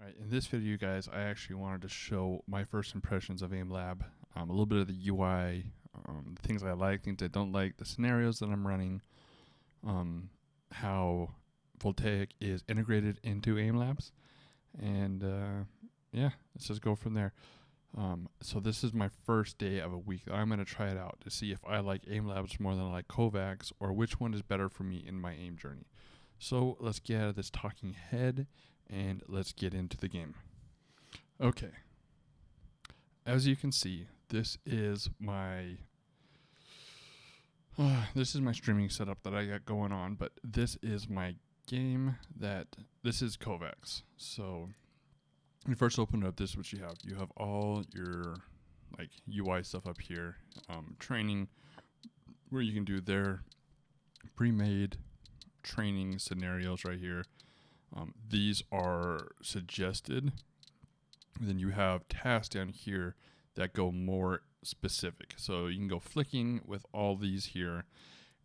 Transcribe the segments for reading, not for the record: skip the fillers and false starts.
Right, in this video, you guys, I actually wanted to show my first impressions of AimLab, a little bit of the UI, the things I like, things I don't like, the scenarios that I'm running, how Voltaic is integrated into AimLabs, and yeah, let's just go from there. So this is my first day of a week. I'm going to try it out to see if I like AimLabs more than I like Kovacs, or which one is better for me in my aim journey. So let's get out of this talking head and let's get into the game. Okay. As you can see, this is my streaming setup that I got going on, but this is my game this is Kovacs. So when you first open it up, this is what you have. You have all your like UI stuff up here, training, where you can do their pre-made training scenarios right here. These are suggested. Then you have tasks down here that go more specific. So you can go flicking with all these here,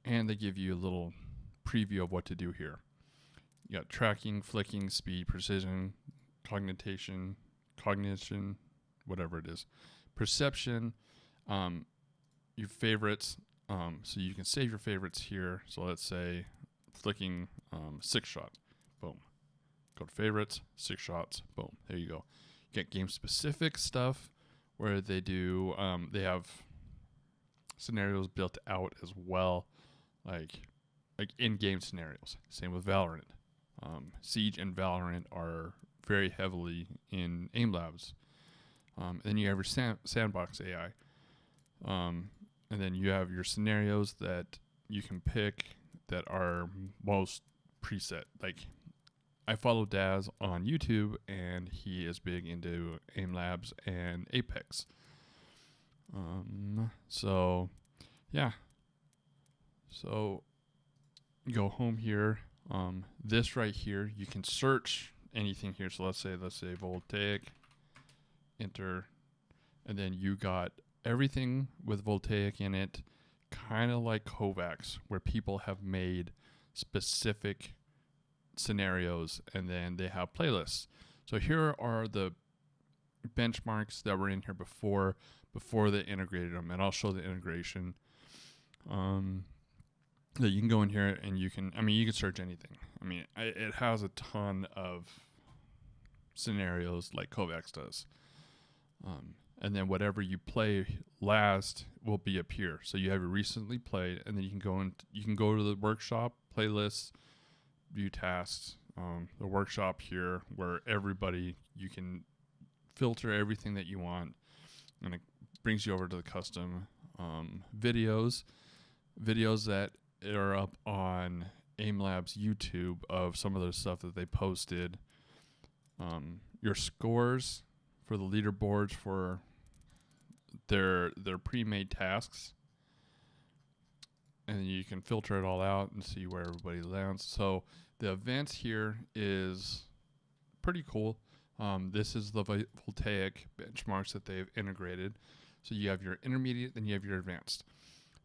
and they give you a little preview of what to do here. You got tracking, flicking, speed, precision, cognition, whatever it is, perception, your favorites. So you can save your favorites here. So let's say flicking 6-shot, boom. Go to favorites, 6 shots, boom. There you go. You get game specific stuff where they do, they have scenarios built out as well, like in-game scenarios. Same with Valorant. Siege and Valorant are very heavily in AimLabs. Then you have your sandbox AI. And then you have your scenarios that you can pick that are most preset. Like, I follow Daz on YouTube, and he is big into AimLabs and Apex. So, yeah. So, go home here. This right here, you can search anything here. So let's say Voltaic, enter, and then you got everything with Voltaic in it, kind of like Kovacs, where people have made specific scenarios, and then they have playlists. So here are the benchmarks that were in here before they integrated them, and I'll show the integration. That you can go in here and you can search anything. It has a ton of scenarios like Kovacs does. And then whatever you play last will be up here. So you have your recently played, and then you can go to the workshop, playlists, view tasks, the workshop here where you can filter everything that you want, and it brings you over to the custom videos that are up on AimLabs YouTube of some of the stuff that they posted, your scores for the leaderboards for their pre-made tasks, and you can filter it all out and see where everybody lands. So the events here is pretty cool. This is the Voltaic benchmarks that they've integrated. So you have your intermediate, then you have your advanced.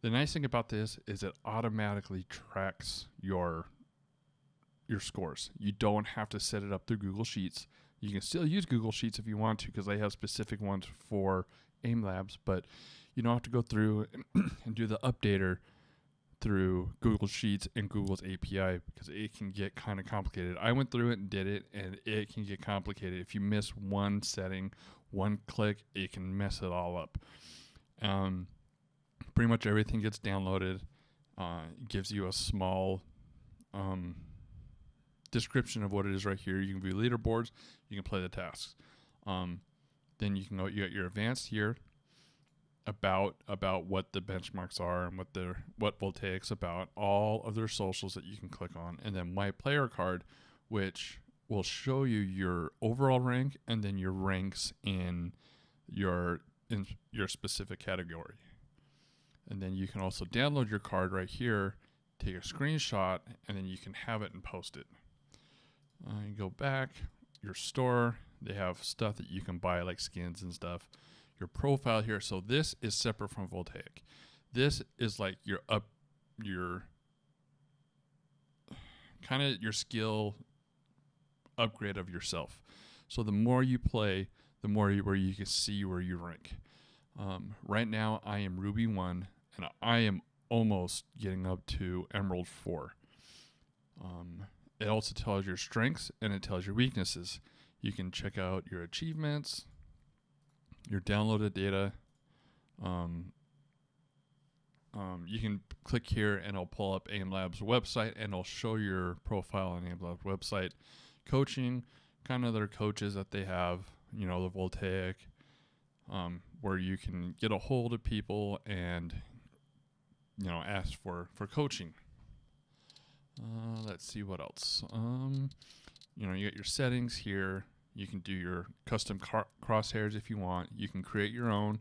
The nice thing about this is it automatically tracks your scores. You don't have to set it up through Google Sheets. You can still use Google Sheets if you want to, because they have specific ones for AimLabs, but you don't have to go through and do the updater through Google Sheets and Google's API, because it can get kind of complicated. I went through it and did it, and it can get complicated. If you miss one setting, one click, it can mess it all up. Pretty much everything gets downloaded. It gives you a small description of what it is right here. You can view leaderboards. You can play the tasks. Then you got your advanced here about what the benchmarks are and what Voltaic's about. All of their socials that you can click on, and then my player card, which will show you your overall rank and then your ranks in your specific category. And then you can also download your card right here, take a screenshot, and then you can have it and post it. You go back, your store, they have stuff that you can buy like skins and stuff. Your profile here, so this is separate from Voltaic. This is like your kind of your skill upgrade of yourself. So the more you play, the more where you can see where you rank. Right now, I am Ruby 1, and I am almost getting up to Emerald 4. It also tells your strengths, and it tells your weaknesses. You can check out your achievements, your downloaded data. You can click here, and it'll pull up AIM Lab's website, and it'll show your profile on AIM Lab's website. Coaching, kind of their coaches that they have, the Voltaic, where you can get a hold of people and, ask for coaching. Let's see what else. You got your settings here. You can do your custom crosshairs if you want. You can create your own.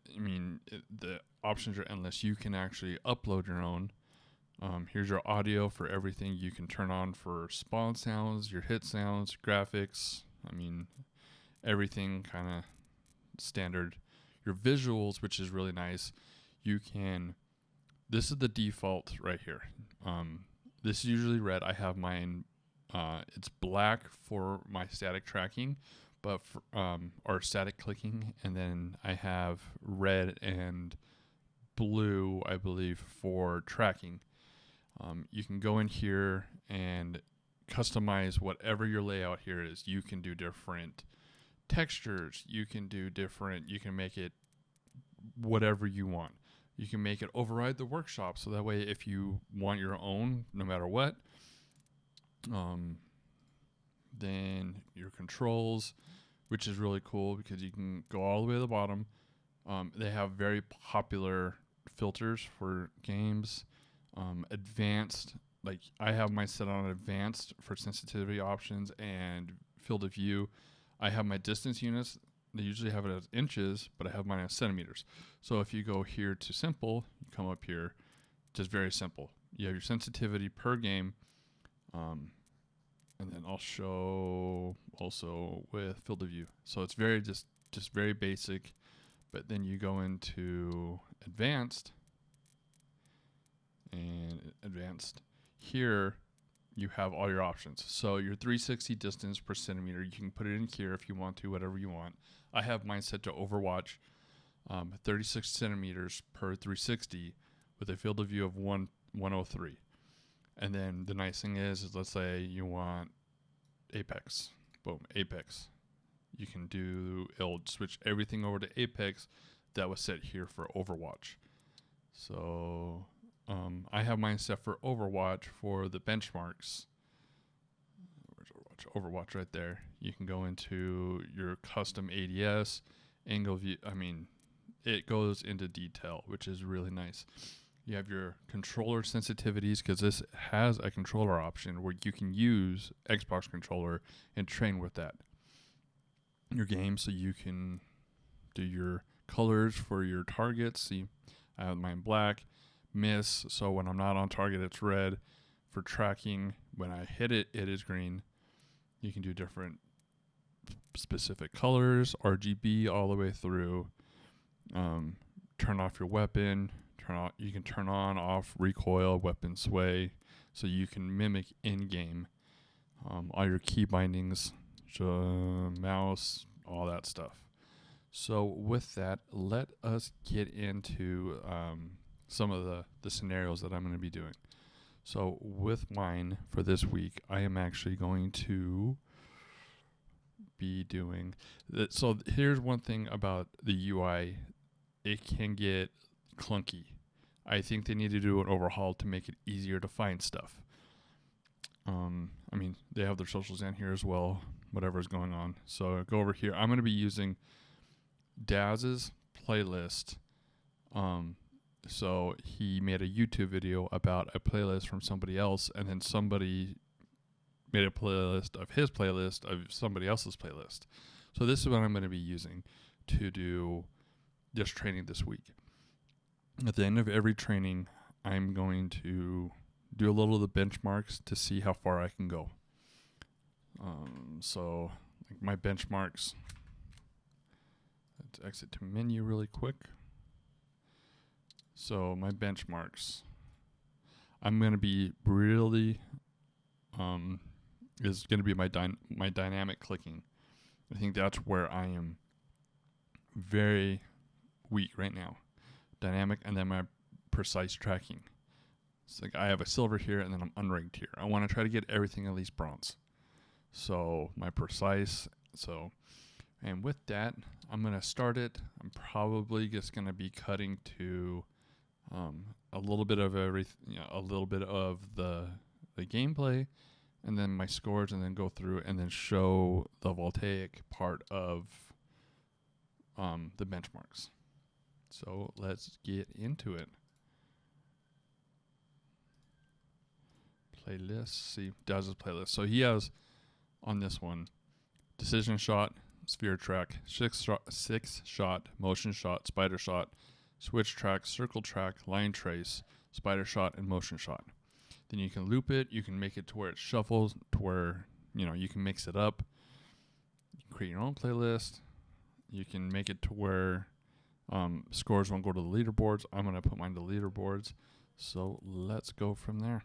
The options are endless. You can actually upload your own. Here's your audio for everything. You can turn on for spawn sounds, your hit sounds, graphics. Everything kind of standard. Your visuals, which is really nice. This is the default right here. This is usually red. I have mine. It's black for my static tracking, but or static clicking, and then I have red and blue, I believe, for tracking. You can go in here and customize whatever your layout here is. You can do different textures. You can make it whatever you want. You can make it override the workshop, so that way if you want your own, no matter what, then your controls, which is really cool because you can go all the way to the bottom. They have very popular filters for games. Advanced, like I have mine set on advanced for sensitivity options and field of view. I have my distance units. They usually have it as inches, but I have mine as centimeters. So if you go here to simple, you come up here, just very simple. You have your sensitivity per game. And then I'll show also with field of view. So it's very just very basic, but then you go into advanced, and advanced here you have all your options. So your 360 distance per centimeter, you can put it in here if you want to, whatever you want. I have mine set to Overwatch, 36 centimeters per 360 with a field of view of 103. And then the nice thing is let's say you want Apex. Boom, Apex. You can it'll switch everything over to Apex that was set here for Overwatch. So I have mine set for Overwatch for the benchmarks. Where's Overwatch? Overwatch right there. You can go into your custom ADS, angle view. It goes into detail, which is really nice. You have your controller sensitivities, because this has a controller option where you can use Xbox controller and train with that. Your game, so you can do your colors for your targets. See, I have mine black. Miss, so when I'm not on target, it's red. For tracking, when I hit it, it is green. You can do different specific colors, RGB all the way through. Turn off your weapon. You can turn on, off, recoil, weapon sway, so you can mimic in-game all your key bindings, mouse, all that stuff. So with that, let us get into some of the scenarios that I'm going to be doing. So with mine for this week, I am actually going to be doing that. So here's one thing about the UI. It can get clunky. I think they need to do an overhaul to make it easier to find stuff. They have their socials in here as well, whatever's going on. So go over here. I'm going to be using Daz's playlist. So he made a YouTube video about a playlist from somebody else, and then somebody made a playlist of his playlist of somebody else's playlist. So this is what I'm going to be using to do this training this week. At the end of every training, I'm going to do a little of the benchmarks to see how far I can go. So like my benchmarks, let's exit to menu really quick. So my benchmarks, I'm going to be really, is going to be my dynamic clicking. I think that's where I am very weak right now. Dynamic and then my precise tracking. It's like I have a silver here and then I'm unranked here. I want to try to get everything at least bronze. So my precise. And with that, I'm going to start it. I'm probably just going to be cutting to a little bit of a little bit of the gameplay, and then my scores, and then go through and then show the Voltaic part of the benchmarks. So let's get into it. Playlist. See, does his playlist. So he has on this one decision shot, sphere track, six shot, motion shot, spider shot, switch track, circle track, line trace, spider shot, and motion shot. Then you can loop it. You can make it to where it shuffles, to where you can mix it up. You can create your own playlist. You can make it to where scores won't go to the leaderboards. I'm gonna put mine to leaderboards. So let's go from there.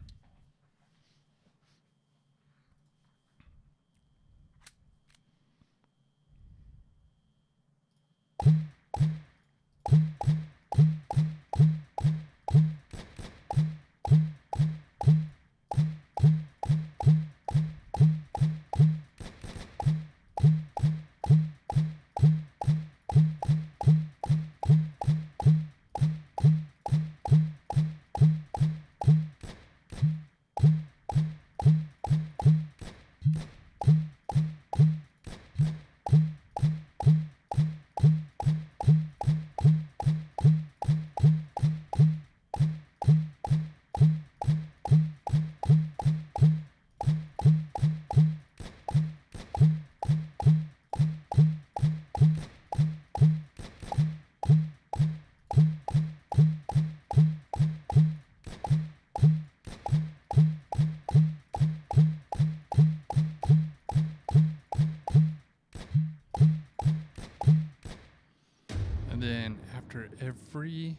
And then after every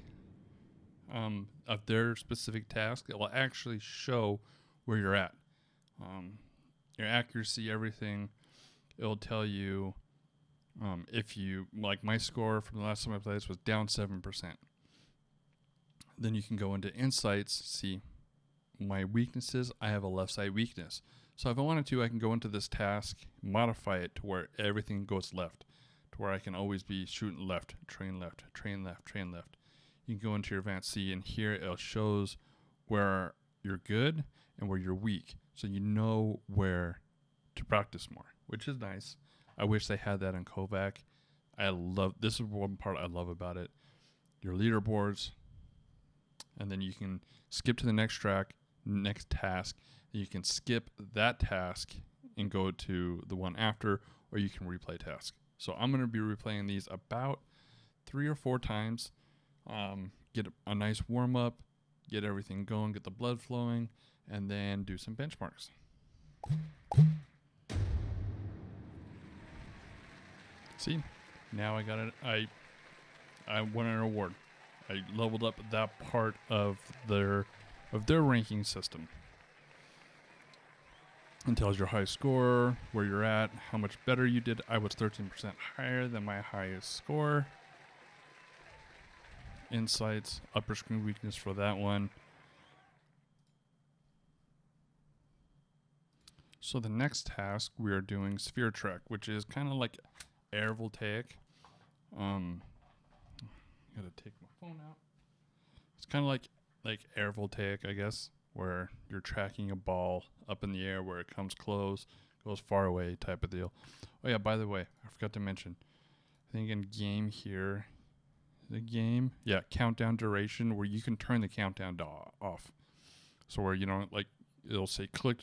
of their specific task, it will actually show where you're at. Your accuracy, everything. It'll tell you if you, like my score from the last time I played this was down 7%. Then you can go into insights, see my weaknesses. I have a left side weakness. So if I wanted to, I can go into this task, modify it to where everything goes left, to where I can always be shooting left, train left, train left, train left. You can go into your advanced C, and here it shows where you're good and where you're weak. So you know where to practice more, which is nice. I wish they had that in Kovac. This is one part I love about it. Your leaderboards, and then you can skip to the next track, next task. You can skip that task and go to the one after, or you can replay task. So I'm going to be replaying these about 3 or 4 times. Get a nice warm up, get everything going, get the blood flowing, and then do some benchmarks. See, now I got it. I won an award. I leveled up that part of their ranking system. It tells your high score, where you're at, how much better you did. I was 13% higher than my highest score. Insights, upper screen weakness for that one. So the next task, we are doing sphere track, which is kind of like air voltaic. Gotta take my phone out. It's kind of like air voltaic, I guess, where you're tracking a ball up in the air where it comes close, goes far away type of deal. Oh yeah, by the way, I forgot to mention, I think in game here, countdown duration, where you can turn the countdown off. So where it'll say click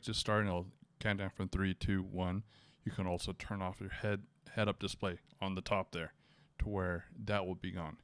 to start, and it'll count down from 3, 2, 1. You can also turn off your head up display on the top there, to where that will be gone.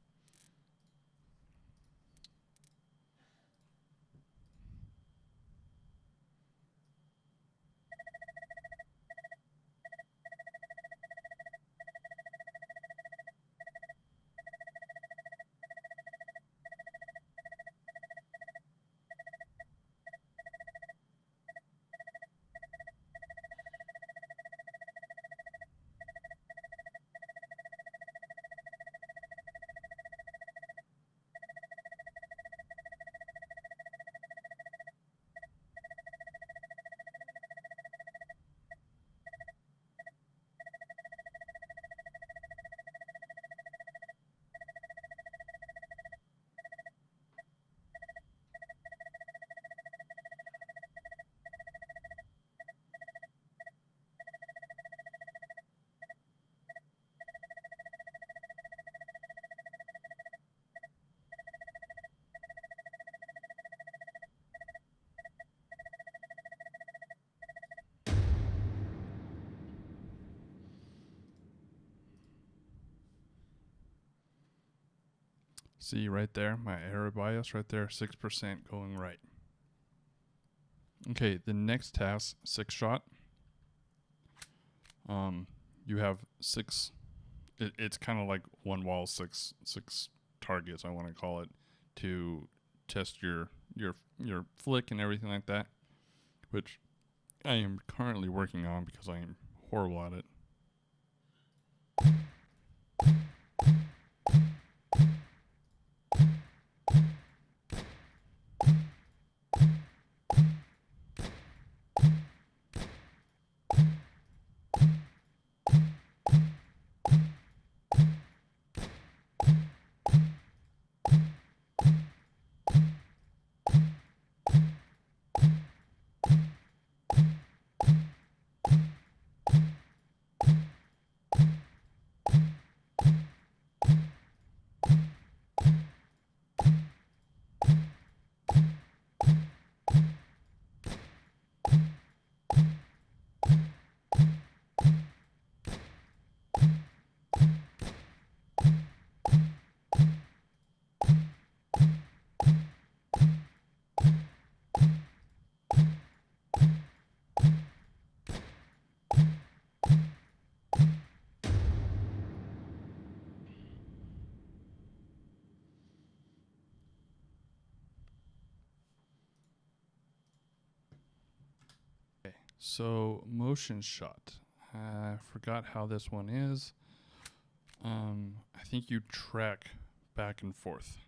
See right there, my error bias right there, 6% going right. Okay, the next task, 6-shot. You have 6. It's kind of like one wall, six targets, I want to call it, to test your flick and everything like that, which I am currently working on because I am horrible at it. So motion shot. I forgot how this one is. I think you track back and forth.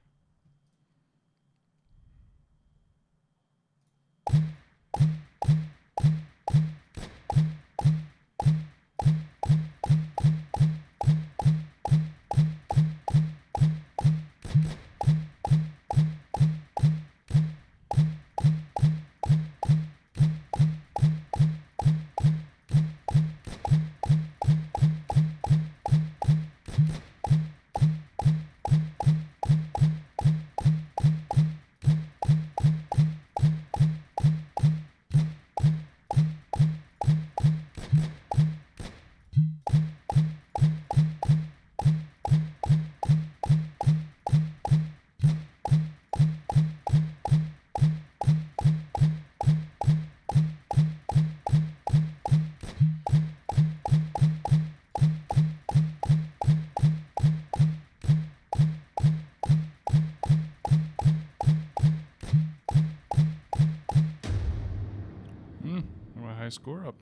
My high score up.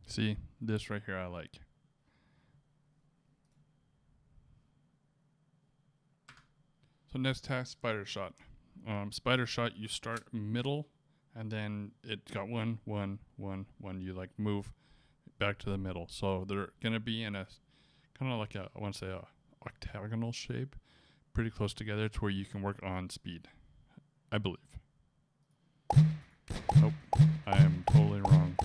See, this right here I like. So next task, spider shot. Spider shot, you start middle, and then it got one. You like move back to the middle. So they're gonna be in a kind of like I want to say a octagonal shape, pretty close together to where you can work on speed, I believe. Nope, I am totally wrong.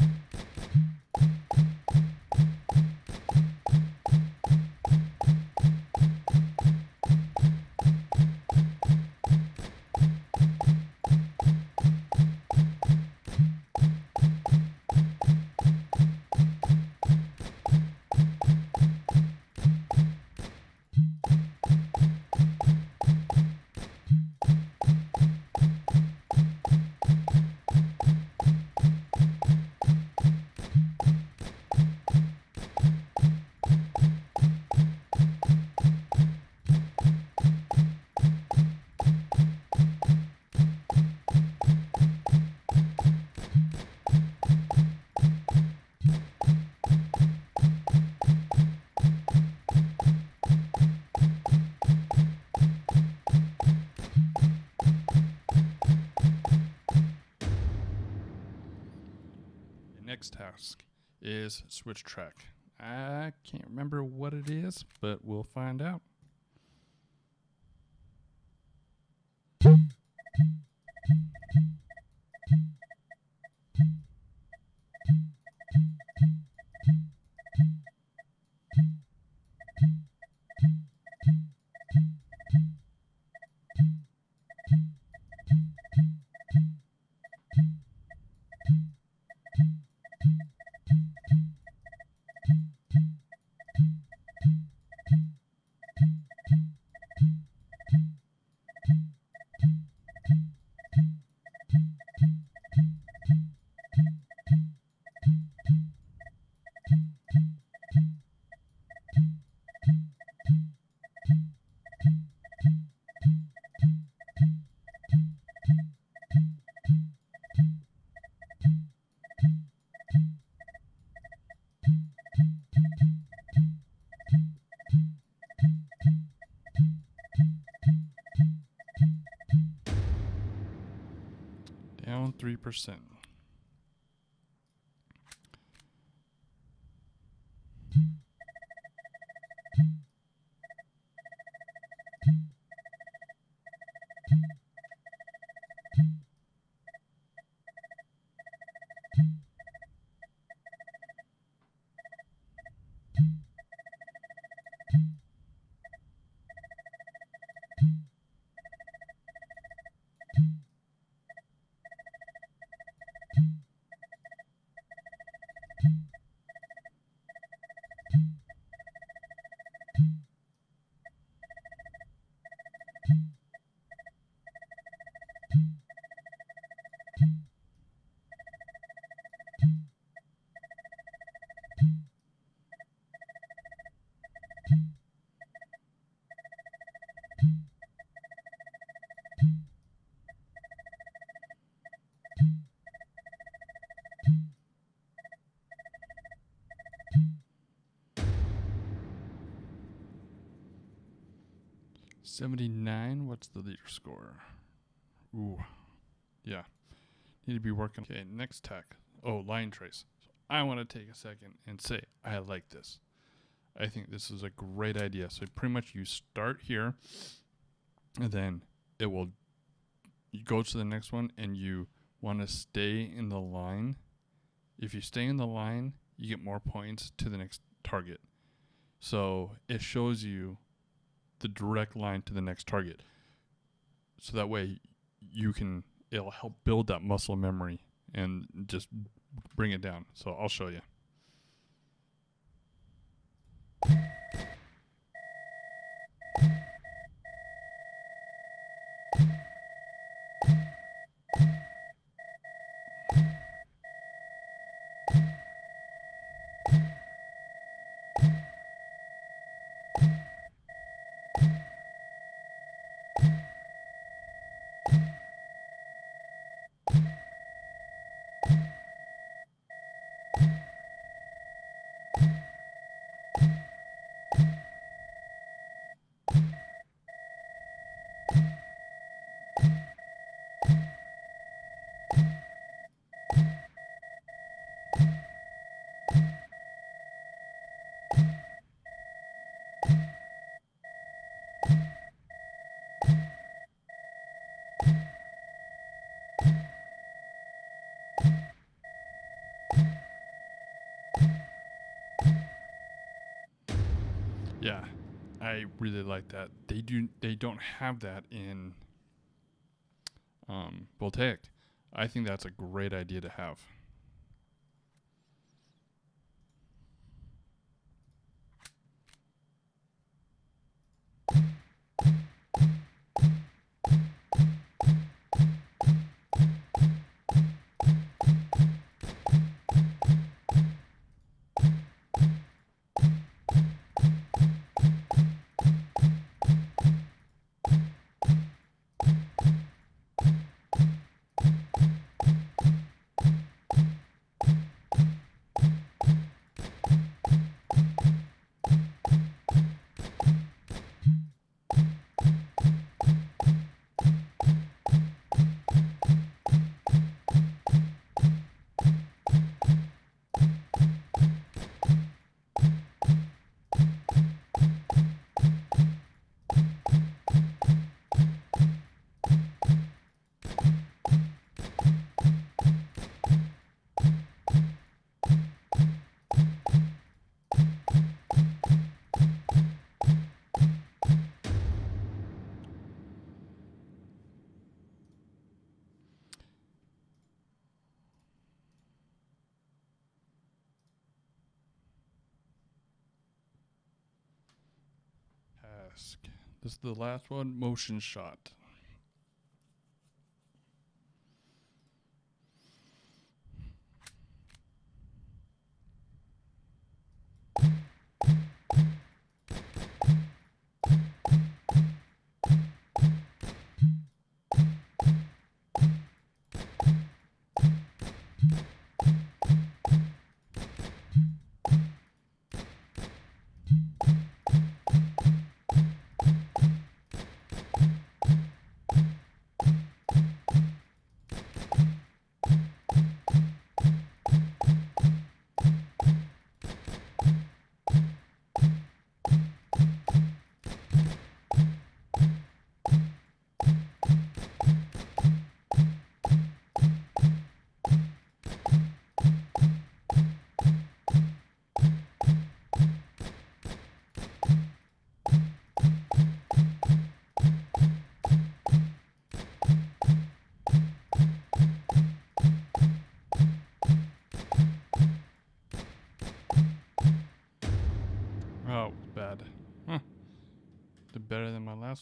Next task is switch track. I can't remember what it is, but we'll find out. Down 3%. $79. What's the leader score? Ooh, yeah. Need to be working. Okay, next tech. Oh, line trace. So I want to take a second and say I like this. I think this is a great idea. So pretty much you start here, and then it will you go to the next one, and you want to stay in the line. If you stay in the line, you get more points to the next target. So it shows you the direct line to the next target. So that way it'll help build that muscle memory and just bring it down. So I'll show you. Yeah, I really like that. They don't have that in Voltaic. I think that's a great idea to have. This is the last one, motion shot.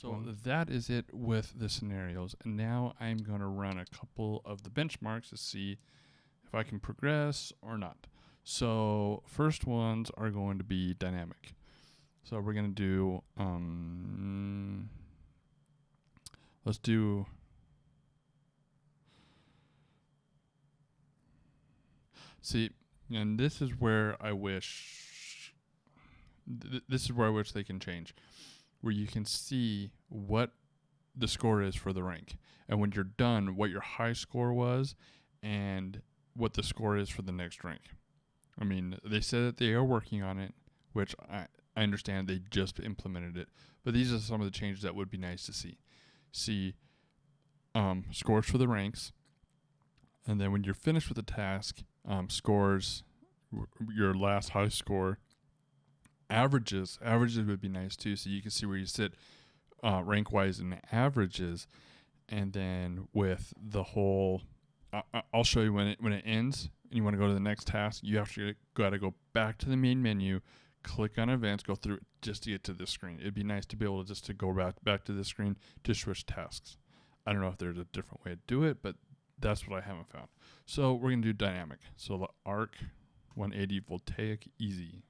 last one. That is it with the scenarios. And now I'm going to run a couple of the benchmarks to see if I can progress or not. So first ones are going to be dynamic. So we're going to do, let's do, see, and this is where I wish, this is where I wish they can change, where you can see what the score is for the rank. And when you're done, what your high score was and what the score is for the next rank. I mean, they said that they are working on it, which I understand they just implemented it. But these are some of the changes that would be nice to see. See scores for the ranks. And then when you're finished with the task, scores, your last high score, averages would be nice too, so you can see where you sit rank-wise in averages. And then with the whole, I'll show you when it ends, and you want to go to the next task, you have to gotta go back to the main menu, click on events, go through it just to get to this screen. It'd be nice to be able to just to go back to this screen to switch tasks. I don't know if there's a different way to do it, but that's what I haven't found. So we're going to do dynamic. So the ARC 180 Voltaic Easy.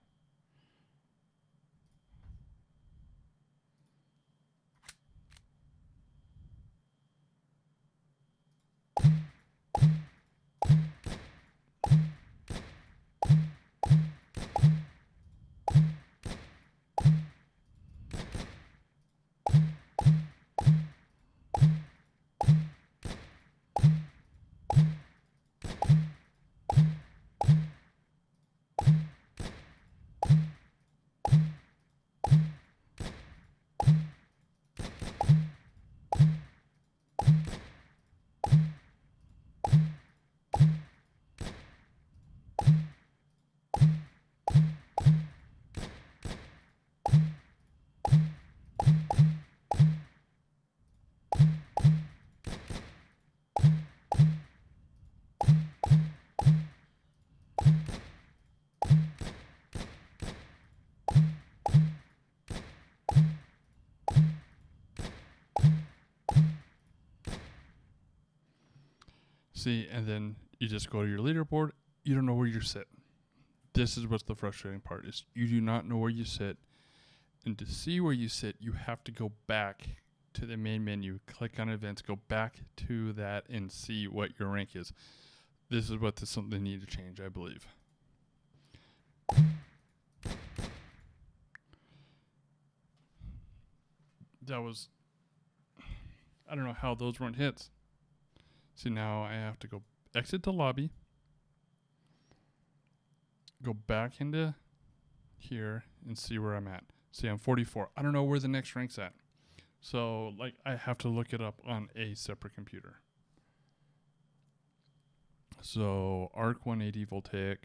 See, and then you just go to your leaderboard. You don't know where you sit. This is what's the frustrating part, is you do not know where you sit. And to see where you sit, you have to go back to the main menu, click on events, go back to that and see what your rank is. This is what something they need to change, I believe. That was, I don't know how those weren't hits. So now I have to go exit the lobby, go back into here and see where I'm at. See, I'm 44. I don't know where the next rank's at. So like I have to look it up on a separate computer. So ARC 180 Voltaic,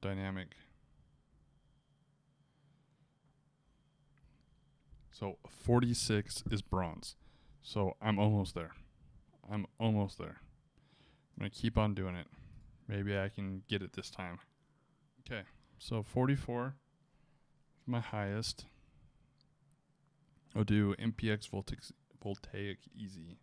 dynamic. So 46 is bronze. So I'm almost there. I'm almost there. I'm going to keep on doing it. Maybe I can get it this time. Okay, so 44 is my highest. I'll do MPX Voltaic Easy.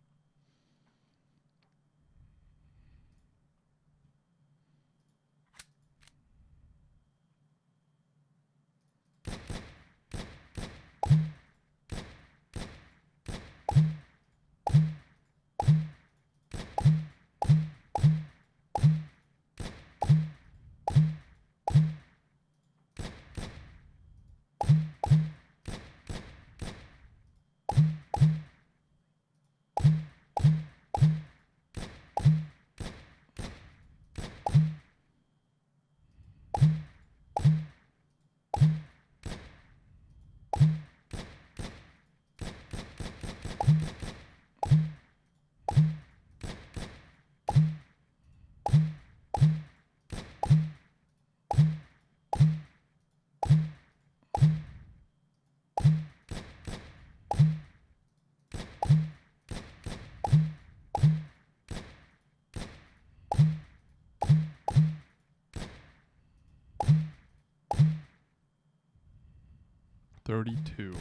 32.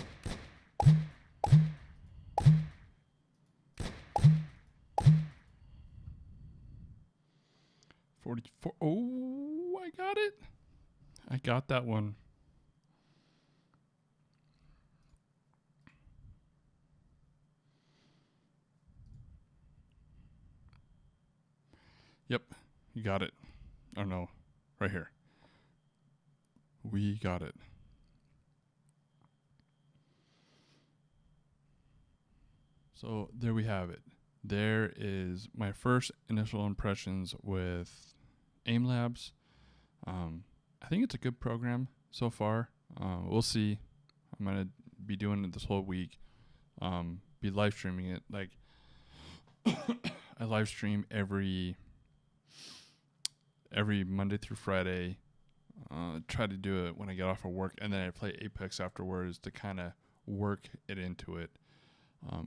44. Oh, I got it. I got that one. Yep, you got it. Oh no, right here. We got it. So there we have it. There is my first initial impressions with AIM Labs. I think it's a good program so far. We'll see. I'm gonna be doing it this whole week. Be live streaming it. Like I live stream every Monday through Friday. Try to do it when I get off of work, and then I play Apex afterwards to kind of work it into it.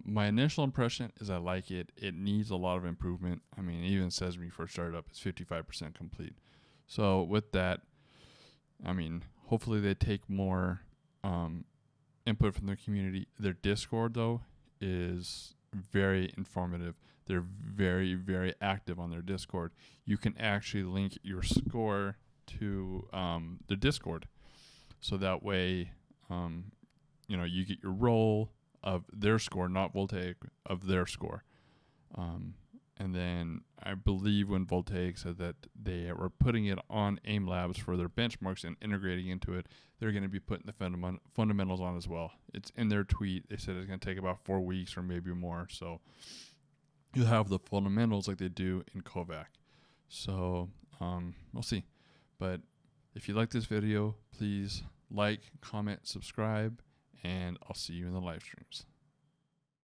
My initial impression is I like it. It needs a lot of improvement. I mean, it even says when you first start up, it's 55% complete. So with that, I mean, hopefully they take more input from their community. Their Discord, though, is very informative. They're very, very active on their Discord. You can actually link your score to the Discord. So that way, you get your roll of their score, not Voltaic, of their score. And then I believe when Voltaic said that they were putting it on AIM Labs for their benchmarks and integrating into it, they're going to be putting the fundamentals on as well. It's in their tweet. They said it's going to take about 4 weeks or maybe more. So you'll have the fundamentals like they do in Kovac. So we'll see. But if you like this video, please like, comment, subscribe, and I'll see you in the live streams.